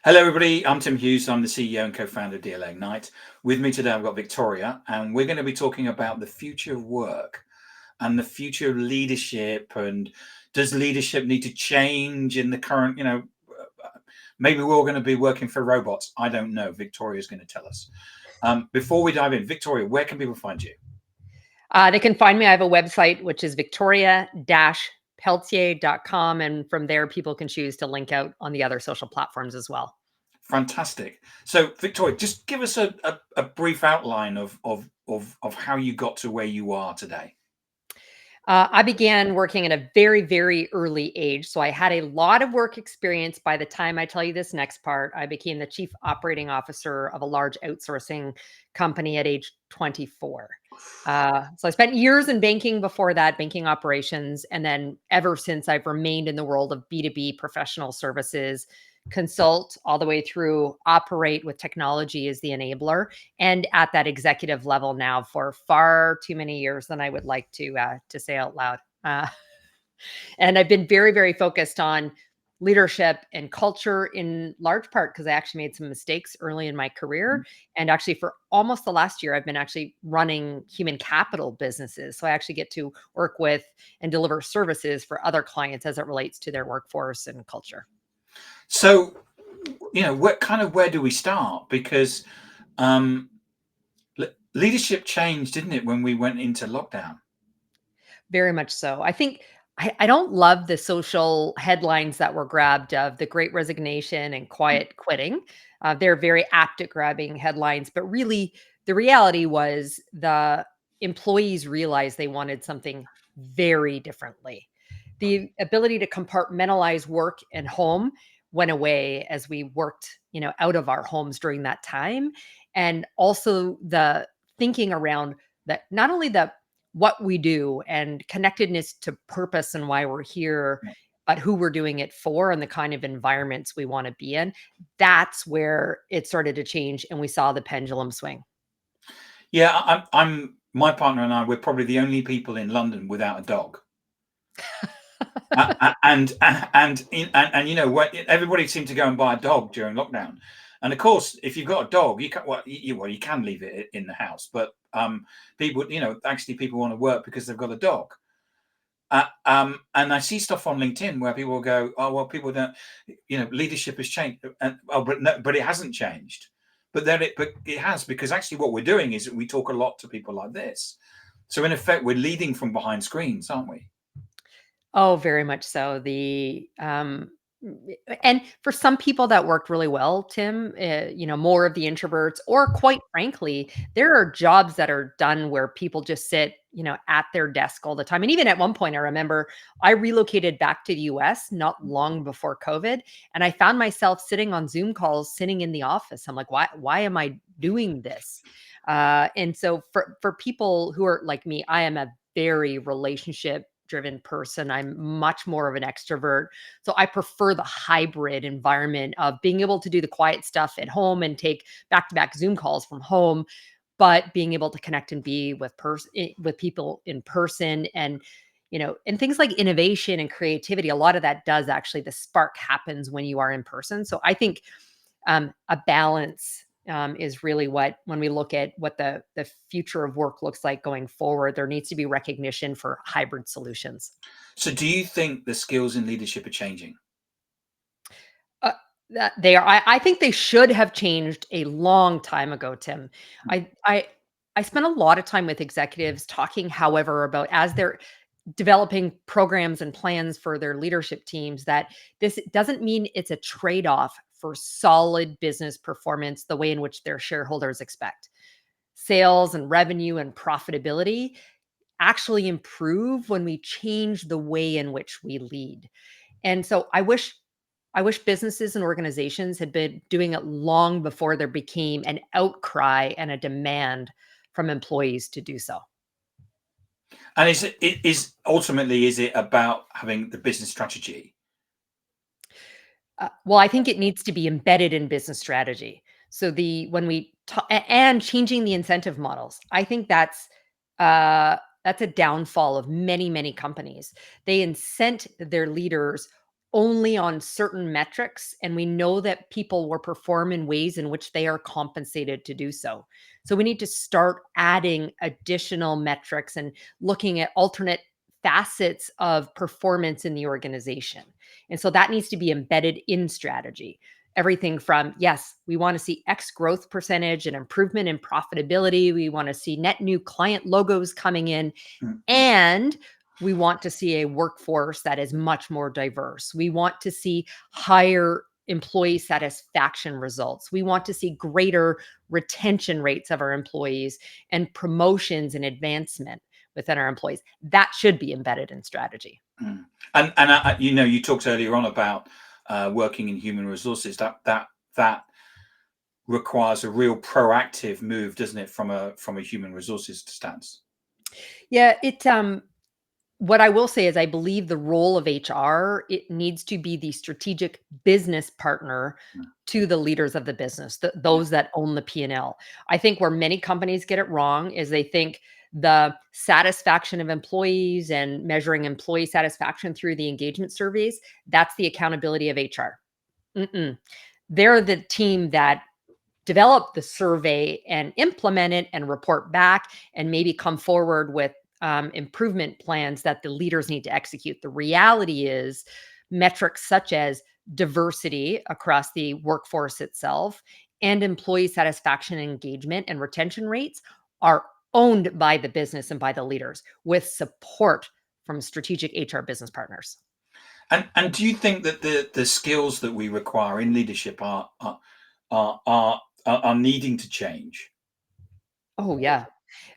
Hello, everybody. I'm Tim Hughes. I'm the CEO and co-founder of DLA Ignite. With me today, I've got Victoria, and we're going to be talking about the future of work and the future of leadership. And does leadership need to change in the current, maybe we're all going to be working for robots. I don't know. Victoria's going to tell us. Before we dive in, Victoria, where can people find you? They can find me. I have a website, which is victoria-pelletier.com. And from there, people can choose to link out on the other social platforms as well. Fantastic. So, Victoria, just give us a brief outline of how you got to where you are today. I began working at a very, very early age. So I had a lot of work experience. By the time I tell you this next part, I became the chief operating officer of a large outsourcing company at age 24. So I spent years in banking before that, banking operations. And then ever since, I've remained in the world of B2B professional services, consult all the way through operate with technology as the enabler, and at that executive level now for far too many years than I would like to say out loud. And I've been very, very focused on leadership and culture in large part because I actually made some mistakes early in my career. And actually, for almost the last year, I've been actually running human capital businesses. So I actually get to work with and deliver services for other clients as it relates to their workforce and culture. So, where do we start? Because leadership changed, didn't it, when we went into lockdown? Very much so. I think I don't love the social headlines that were grabbed of the great resignation and quiet quitting. They're very apt at grabbing headlines, but really the reality was the employees realized they wanted something very differently. The ability to compartmentalize work and home went away as we worked, out of our homes during that time. And also the thinking around that not only the what we do and connectedness to purpose and why we're here, but who we're doing it for and the kind of environments we want to be in. That's where it started to change and we saw the pendulum swing. Yeah, I'm my partner and I, we're probably the only people in London without a dog. And you know what? Everybody seemed to go and buy a dog during lockdown. And of course, if you've got a dog, you can you can leave it in the house, but people, actually people want to work because they've got a dog. And I see stuff on LinkedIn where people go, "Oh well, people don't, leadership has changed," and but no, but it hasn't changed. But it has, because actually what we're doing is we talk a lot to people like this. So in effect, we're leading from behind screens, aren't we? Oh, very much so. And for some people that worked really well, Tim, more of the introverts, or quite frankly, there are jobs that are done where people just sit, at their desk all the time. And even at one point, I remember I relocated back to the US not long before COVID, and I found myself sitting on Zoom calls, sitting in the office. I'm like, why am I doing this? And so for people who are like me, I am a very relationship driven person. I'm much more of an extrovert. So I prefer the hybrid environment of being able to do the quiet stuff at home and take back-to-back Zoom calls from home, but being able to connect and be with people in person. And and things like innovation and creativity, a lot of that does actually, the spark happens when you are in person. So I think a balance is really what, when we look at what the future of work looks like going forward, there needs to be recognition for hybrid solutions. So do you think the skills in leadership are changing? Uh, that they are. I think they should have changed a long time ago, Tim. I I I spent a lot of time with executives talking, however, about as they're developing programs and plans for their leadership teams, that this doesn't mean it's a trade-off for solid business performance the way in which their shareholders expect. Sales and revenue and profitability actually improve when we change the way in which we lead. And so I wish businesses and organizations had been doing it long before there became an outcry and a demand from employees to do so. And is it about having the business strategy? Well, I think it needs to be embedded in business strategy. So and changing the incentive models. I think that's a downfall of many, many companies. They incent their leaders only on certain metrics, and we know that people will perform in ways in which they are compensated to do so. So we need to start adding additional metrics and looking at alternate facets of performance in the organization. And so that needs to be embedded in strategy. Everything from, yes, we want to see X growth percentage and improvement in profitability. We want to see net new client logos coming in. Mm, And we want to see a workforce that is much more diverse. We want to see higher employee satisfaction results. We want to see greater retention rates of our employees and promotions and advancement within our employees. That should be embedded in strategy. mm. You talked earlier on about working in human resources. That requires a real proactive move, doesn't it, from a human resources stance? Yeah, what I will say is I believe the role of HR, it needs to be the strategic business partner Mm, to the leaders of the business, yeah. those that own the P&L. I think where many companies get it wrong is they think the satisfaction of employees and measuring employee satisfaction through the engagement surveys, that's the accountability of HR. Mm-mm. They're the team that develop the survey and implement it and report back and maybe come forward with improvement plans that the leaders need to execute. The reality is metrics such as diversity across the workforce itself and employee satisfaction and engagement and retention rates are owned by the business and by the leaders with support from strategic HR business partners. And do you think that the skills that we require in leadership are are are needing to change? Oh, yeah.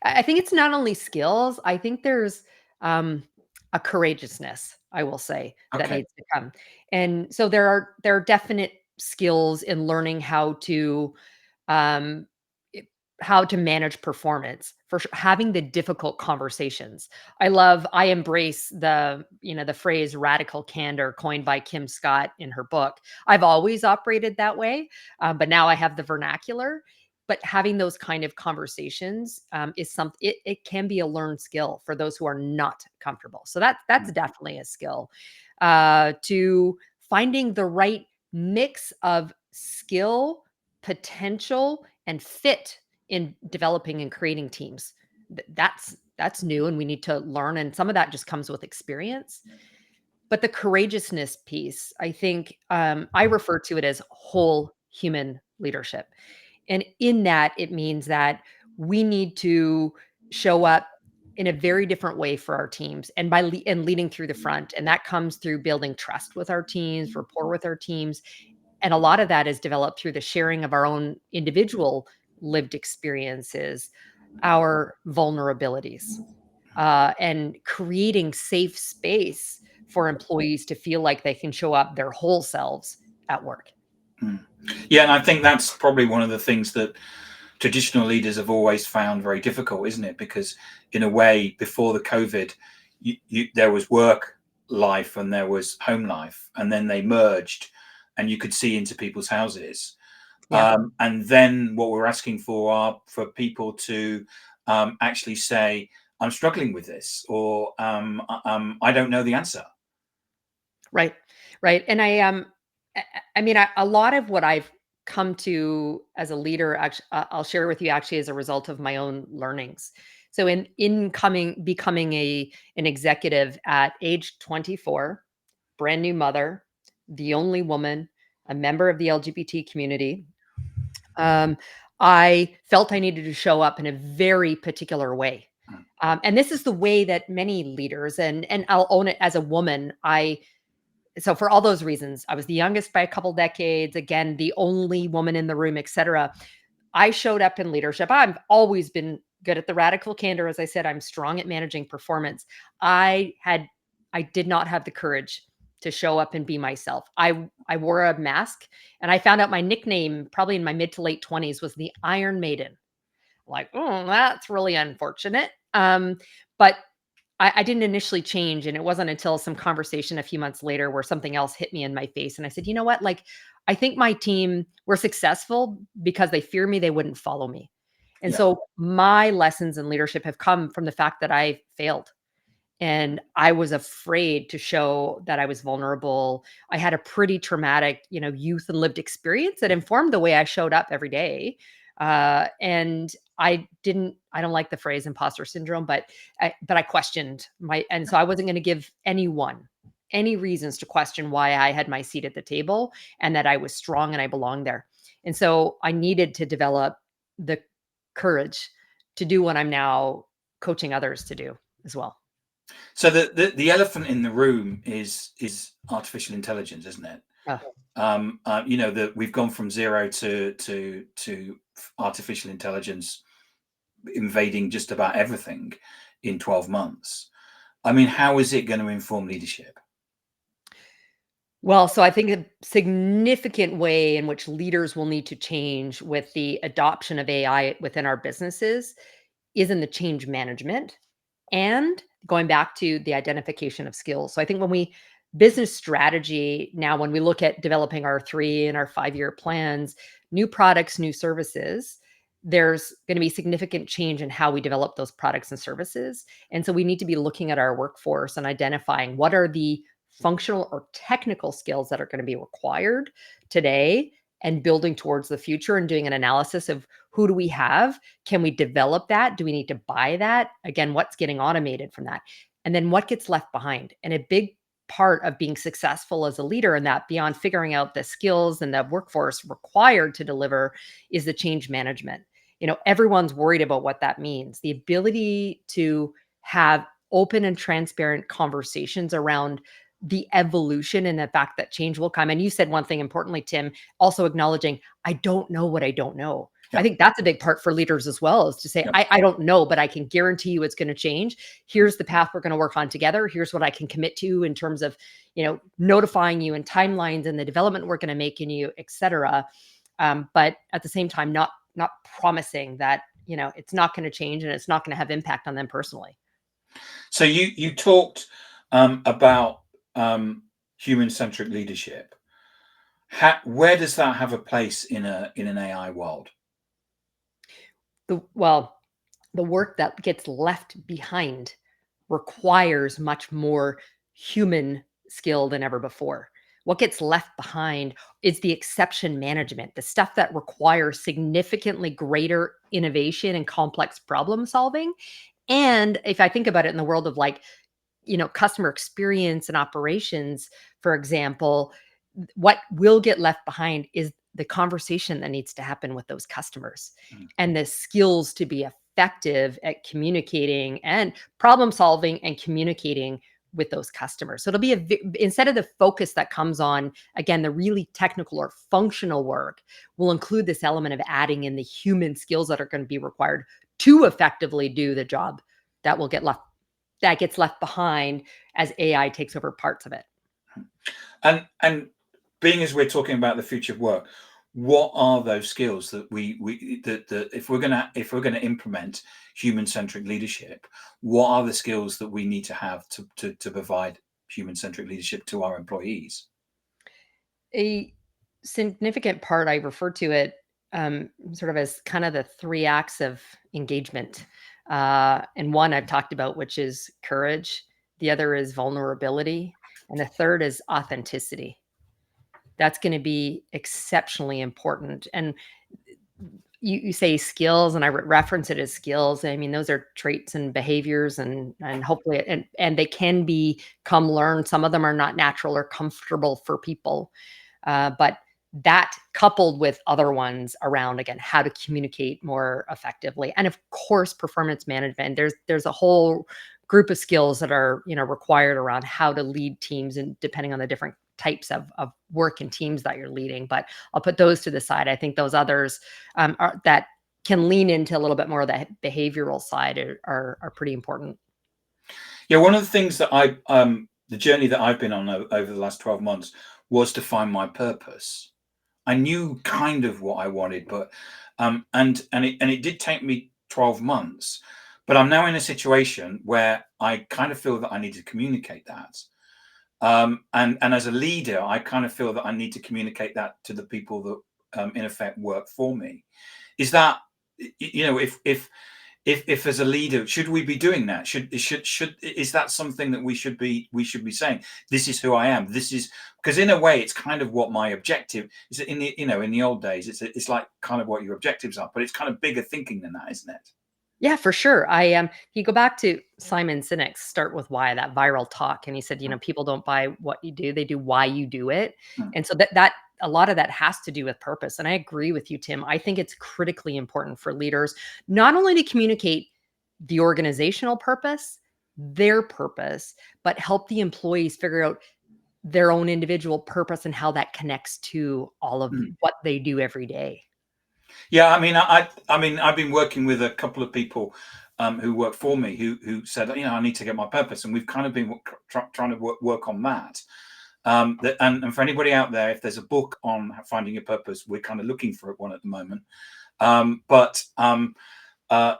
I think it's not only skills, I think there's, um, a courageousness, I will say, that Okay. needs to come. And so there are definite skills in learning um, i how to manage performance, for sure, having the difficult conversations. I embrace the phrase radical candor coined by Kim Scott in her book. I've always operated that way, but now I have the vernacular. But having those kind of conversations is something. It can be a learned skill for those who are not comfortable. So that's Mm, definitely a skill. To finding the right mix of skill, potential, and fit in developing and creating teams. That's new, and we need to learn. And some of that just comes with experience. But the courageousness piece, I think, I refer to it as whole human leadership. And in that, it means that we need to show up in a very different way for our teams and and leading through the front. And that comes through building trust with our teams, rapport with our teams. And a lot of that is developed through the sharing of our own individual lived experiences, our vulnerabilities, and creating safe space for employees to feel like they can show up their whole selves at work. mm. Yeah, and I think that's probably one of the things that traditional leaders have always found very difficult, isn't it? Because in a way, before the COVID, there was work life and there was home life, and then they merged, and you could see into people's houses. Yeah. And then what we're asking for are for people to actually say, "I'm struggling with this," or "I don't know the answer." Right, right, and I mean, a lot of what I've come to as a leader, I'll share with you actually as a result of my own learnings. So in coming becoming an executive at age 24, brand new mother, the only woman, a member of the LGBT community, um, I felt I needed to show up in a very particular way. Mm, And this is the way that many leaders, and I'll own it as a woman, so for all those reasons, I was the youngest by a couple decades, again, the only woman in the room, etc. I showed up in leadership. I've always been good at the radical candor. As I said, I'm strong at managing performance. I had I did not have the courage to show up and be myself. I wore a mask, and I found out my nickname probably in my mid to late 20s was the Iron Maiden. Like, oh, that's really unfortunate. But I didn't initially change, and it wasn't until some conversation a few months later where something else hit me in my face, and I said, "You know what? Like, I think my team were successful because they fear me, they wouldn't follow me." And yeah. so my lessons in leadership have come from the fact that I failed And I was afraid to show that I was vulnerable. I had a pretty traumatic, youth and lived experience that informed the way I showed up every day. And I don't like the phrase imposter syndrome, but I questioned and so I wasn't going to give anyone any reasons to question why I had my seat at the table and that I was strong and I belonged there. And so I needed to develop the courage to do what I'm now coaching others to do as well. So the elephant in the room is artificial intelligence, isn't it? Oh, That we've gone from zero to artificial intelligence invading just about everything in 12 months. I mean, how is it going to inform leadership? well, so I think a significant way in which leaders will need to change with the adoption of AI within our businesses is in the change management and going back to the identification of skills. So I think when we business strategy now, when we look at developing our 3 and our 5-year plans, new products, new services, there's going to be significant change in how we develop those products and services. And so we need to be looking at our workforce and identifying what are the functional or technical skills that are going to be required today and building towards the future and doing an analysis of who do we have? Can we develop that? Do we need to buy that? Again, what's getting automated from that? And then what gets left behind? And a big part of being successful as a leader in that, beyond figuring out the skills and the workforce required to deliver, is the change management. Everyone's worried about what that means. The ability to have open and transparent conversations around the evolution and the fact that change will come. And you said one thing importantly, Tim, also acknowledging, I don't know what I don't know. I Yeah. think that's a big part for leaders as well, is to say, Yeah. I don't know, but I can guarantee you it's going to change. Here's the path we're going to work on together. Here's what I can commit to in terms of, notifying you and timelines and the development we're going to make in you, et cetera. But at the same time, not promising that, it's not going to change and it's not going to have impact on them personally. So you talked about human-centric leadership. Where does that have a place in an AI world? The work that gets left behind requires much more human skill than ever before. What gets left behind is the exception management, the stuff that requires significantly greater innovation and complex problem solving. And if I think about it in the world of customer experience and operations, for example, what will get left behind is the conversation that needs to happen with those customers Mm. and the skills to be effective at communicating and problem solving and communicating with those customers. So it'll be instead of the focus that comes on, again, the really technical or functional work, will include this element of adding in the human skills that are going to be required to effectively do the job that gets left behind as AI takes over parts of it. And being as we're talking about the future of work, what are those skills that that if we're gonna implement human-centric leadership, what are the skills that we need to have to provide human-centric leadership to our employees? A significant part, I refer to it sort of as kind of the 3 acts of engagement. And one I've talked about, which is courage. The other is vulnerability. And the third is authenticity. That's going to be exceptionally important. And you say skills, and I reference it as skills. I mean, those are traits and behaviors, and hopefully, and they can become learned. Some of them are not natural or comfortable for people, but that coupled with other ones around, again, how to communicate more effectively, and of course, performance management. There's a whole group of skills that are required around how to lead teams, and depending on the different types of work and teams that you're leading. But I'll put those to the side. I think those others that can lean into a little bit more of the behavioral side are pretty important. Yeah, one of the things that the journey that I've been on over the last 12 months was to find my purpose. I knew kind of what I wanted, but and it did take me 12 months, but I'm now in a situation where I kind of feel that I need to communicate that. And as a leader, I kind of feel that I need to communicate that to the people that in effect work for me. Is that, if if as a leader, should we be doing that? Should is that something that we should be saying? This is who I am. This is, because in a way, it's kind of what my objective is. In the in the old days, it's like kind of what your objectives are, but it's kind of bigger thinking than that, isn't it? Yeah, for sure. You go back to Simon Sinek's Start With Why, that viral talk, and he said, people don't buy what you do, they do why you do it. Mm, And so that a lot of that has to do with purpose. And I agree with you, Tim. I think it's critically important for leaders not only to communicate the organizational purpose, their purpose, but help the employees figure out their own individual purpose and how that connects to all of mm. what they do every day. Yeah, I mean, I've been working with a couple of people who work for me who said, I need to get my purpose, and we've kind of been trying to work on that. And for anybody out there, if there's a book on finding your purpose, we're kind of looking for one at the moment.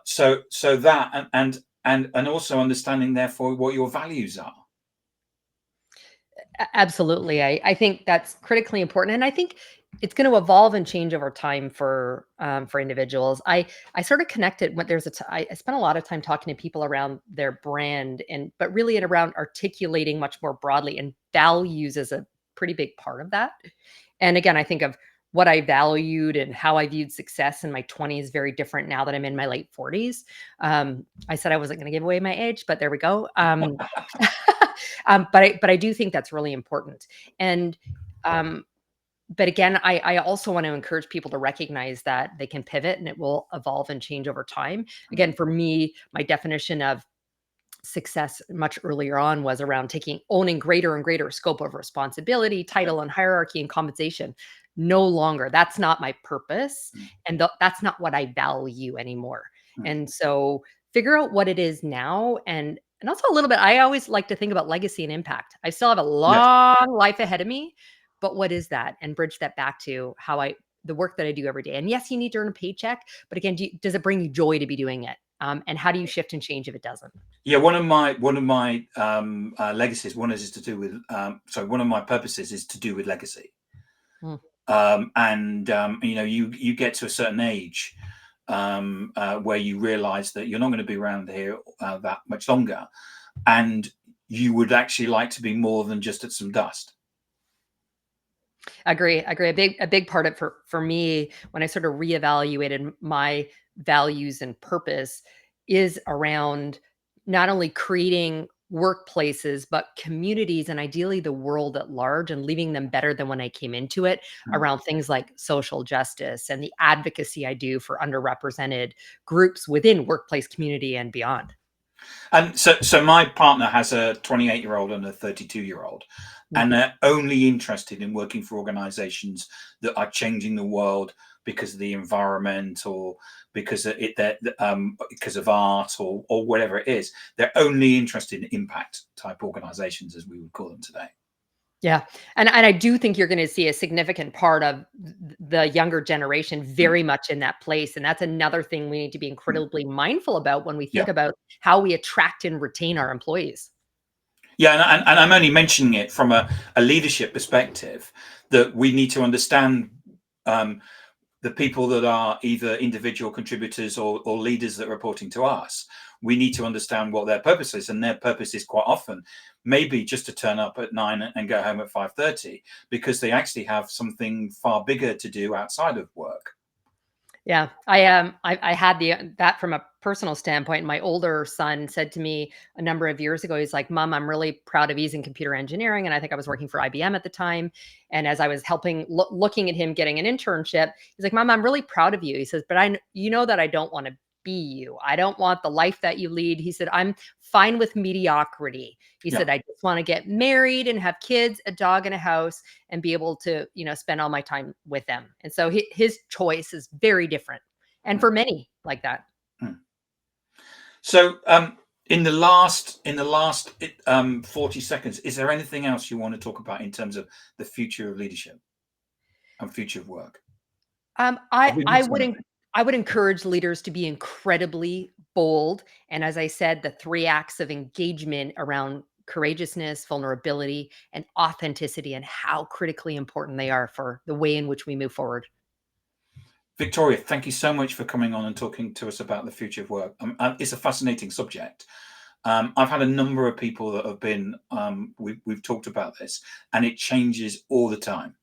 So that and also understanding, therefore, what your values are. Absolutely. I think that's critically important. And I think it's going to evolve and change over time for individuals. I sort of connected when I spent a lot of time talking to people around their brand, but really around articulating much more broadly, and values is a pretty big part of that. And again, I think of what I valued and how I viewed success in my 20s very different now that I'm in my late 40s. I said I wasn't going to give away my age, but there we go. But I do think that's really important. And but again, I also want to encourage people to recognize that they can pivot and it will evolve and change over time. Again, for me, my definition of success much earlier on was around owning greater and greater scope of responsibility, title and hierarchy and compensation. No longer, that's not my purpose, Mm, and that's not what I value anymore. mm. And so figure out what it is now, and also a little bit, I always like to think about legacy and impact. I still have a Yes. long life ahead of me, but what is that? And bridge that back to the work that I do every day. And yes, you need to earn a paycheck, but again, does it bring you joy to be doing it? And how do you shift and change if it doesn't? Yeah, one of my legacies, is to do with one of my purposes is to do with legacy. Mm. And you get to a certain age where you realize that you're not going to be around here that much longer, and you would actually like to be more than just at some dust. Agree. A big part of for me when I sort of reevaluated my values and purpose is around not only creating workplaces but communities and ideally the world at large, and leaving them better than when I came into it, Mm. around things like social justice and the advocacy I do for underrepresented groups within workplace community and beyond. And so my partner has a 28-year-old and a 32-year-old, and Mhm. they're only interested in working for organizations that are changing the world because of the environment, or because because of art, or whatever it is. They're only interested in impact type organizations, as we would call them today. Yeah. And I do think you're gonna see a significant part of the younger generation Mm, very much in that place, and that's another thing we need to be mm. incredibly mindful about when we Yeah. think about how we attract and retain our employees. Yeah, and I'm only mentioning it from a leadership perspective, that we need to understand um, the people that are either individual contributors or leaders that are reporting to us. We need to understand what their purpose is, and their purpose is quite often maybe just to turn up at 9 and go home at 5:30, because they actually have something far bigger to do outside of work. Yeah, I had that from a personal standpoint. My older son said to me a number of years ago, he's like, "Mom, I'm really proud of he's in computer engineering," and I think I was working for IBM at the time. And as I was looking at him getting an internship, he's like, "Mom, I'm really proud of you." He says, "But you know that I don't want to be you. I don't want the life that you lead." He said, "I'm fine with mediocrity." He Yeah. said, "I just want to get married and have kids, a dog, and a house, and be able to, spend all my time with them." And so his choice is very different. And Mm, for many like that. mm. So, in the last 40 seconds, is there anything else you want to talk about in terms of the future of leadership and future of work? Um, Have I we I missed would anything? I would encourage leaders to be incredibly bold. And as I said, the three acts of engagement around courageousness, vulnerability, and authenticity, and how critically important they are for the way in which we move forward. Victoria, thank you so much for coming on and talking to us about the future of work. It's a fascinating subject. I've had a number of people that have been, we've talked about this, and it changes all the time.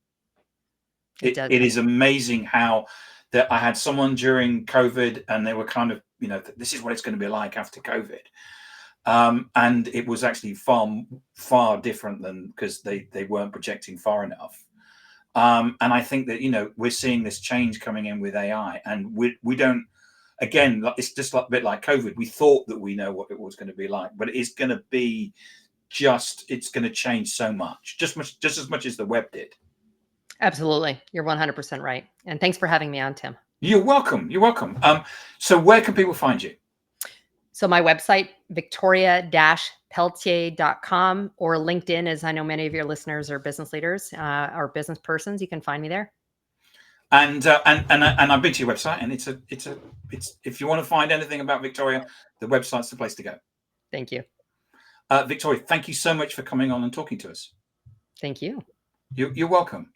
It does. It is amazing how that I had someone during COVID and they were kind of, this is what it's going to be like after COVID. And it was actually far different than, because they weren't projecting far enough. And I think that, we're seeing this change coming in with AI, and we don't, again, it's just a bit like COVID. We thought that we know what it was going to be like, but it's going to be it's going to change so much, just as much as the web did. Absolutely. You're 100% right. And thanks for having me on, Tim. You're welcome. You're welcome. So where can people find you? So my website, victoria-pelletier.com, or LinkedIn, as I know many of your listeners are business leaders or business persons. You can find me there. And I've been to your website, and it's if you want to find anything about Victoria, the website's the place to go. Thank you. Victoria, thank you so much for coming on and talking to us. Thank you. You're welcome.